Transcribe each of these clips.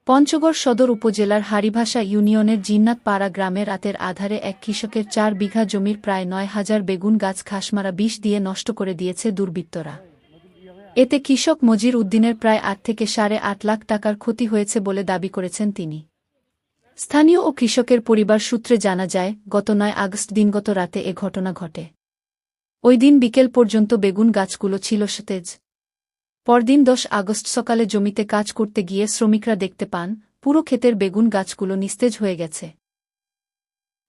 পঞ্চগড় সদর উপজেলার হারিভাষা ইউনিয়নের জিন্নাতপাড়া গ্রামের রাতের আধারে এক কৃষকের ৪ বিঘা জমির প্রায় ৯,০০০ বেগুন গাছ ঘাসমারা বিষ দিয়ে নষ্ট করে দিয়েছে দুর্বৃত্তরা। এতে কৃষক মজির উদ্দিনের প্রায় ৮ থেকে সাড়ে ৮ লাখ টাকার ক্ষতি হয়েছে বলে দাবি করেছেন তিনি। স্থানীয় ও কৃষকের পরিবার সূত্রে জানা যায়, গত ৯ আগস্ট দিনগত রাতে এ ঘটনা ঘটে। ওই দিন বিকেল পর্যন্ত বেগুন গাছগুলো ছিল সতেজ। পরদিন ১০ আগস্ট সকালে জমিতে কাজ করতে গিয়ে শ্রমিকরা দেখতে পান, পুরো ক্ষেতের বেগুন গাছগুলো নিস্তেজ হয়ে গেছে।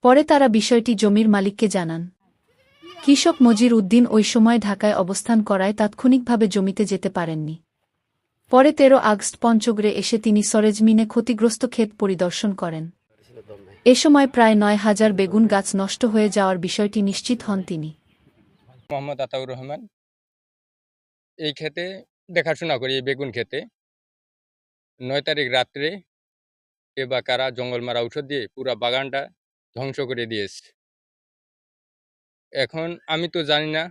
পরে তারা বিষয়টি জমির মালিককে জানান। কৃষক মজির উদ্দিন ওই সময় ঢাকায় অবস্থান করায় তাৎক্ষণিকভাবে জমিতে যেতে পারেননি। পরে ১৩ আগস্ট পঞ্চগড়ে এসে তিনি সরেজমিনে ক্ষতিগ্রস্ত ক্ষেত পরিদর্শন করেন। এ সময় প্রায় ৯,০০০ বেগুন গাছ নষ্ট হয়ে যাওয়ার বিষয়টি নিশ্চিত হন তিনি। মোহাম্মদ আতাউর রহমান এই ক্ষেতে দেখাশোনা করি। এই বেগুন ক্ষেতে ৯ তারিখ রাত্রে বা কারা জঙ্গল মারা ঔষধ দিয়ে পুরা বাগানটা ধ্বংস করে দিয়েছে। এখন আমি তো জানি না,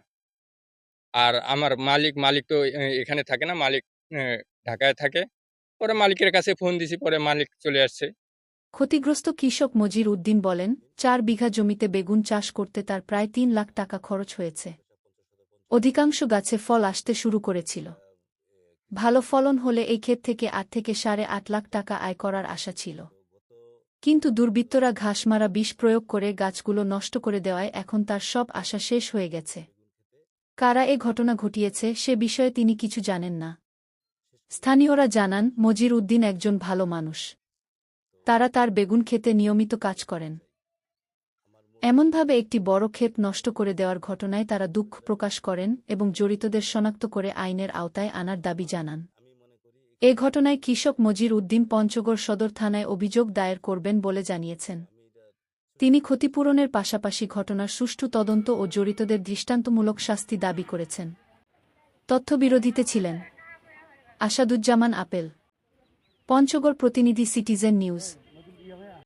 আর আমার মালিক তো এখানে থাকে না, মালিক ঢাকায় থাকে। পরে মালিকের কাছে ফোন দিছি, পরে মালিক চলে আসছে। ক্ষতিগ্রস্ত কৃষক মজির উদ্দিন বলেন, ৪ বিঘা জমিতে বেগুন চাষ করতে তার প্রায় ৩ লাখ টাকা খরচ হয়েছে। অধিকাংশ গাছে ফল আসতে শুরু করেছিল। ভালো ফলন হলে এই ক্ষেত থেকে ৮ থেকে সাড়ে ৮ লাখ টাকা আয় করার আশা ছিল। কিন্তু দুর্বৃত্তরা ঘাসমারা বিষ প্রয়োগ করে গাছগুলো নষ্ট করে দেওয়ায় এখন তার সব আশা শেষ হয়ে গেছে। কারা এ ঘটনা ঘটিয়েছে সে বিষয়ে তিনি কিছু জানেন না। স্থানীয়রা জানান, মজির উদ্দিন একজন ভালো মানুষ। তারা তার বেগুন ক্ষেতে নিয়মিত কাজ করেন। এমনভাবে একটি বড় ক্ষেত নষ্ট করে দেওয়ার ঘটনায় তারা দুঃখ প্রকাশ করেন এবং জড়িতদের শনাক্ত করে আইনের আওতায় আনার দাবি জানান। এ ঘটনায় কৃষক মজির উদ্দিন পঞ্চগড় সদর থানায় অভিযোগ দায়ের করবেন বলে জানিয়েছেন। তিনি ক্ষতিপূরণের পাশাপাশি ঘটনার সুষ্ঠু তদন্ত ও জড়িতদের দৃষ্টান্তমূলক শাস্তি দাবি করেছেন। তথ্যবিরোধীতে ছিলেন আসাদুজ্জামান আপেল। পঞ্চগড় প্রতিনিধি, সিটিজেন নিউজ।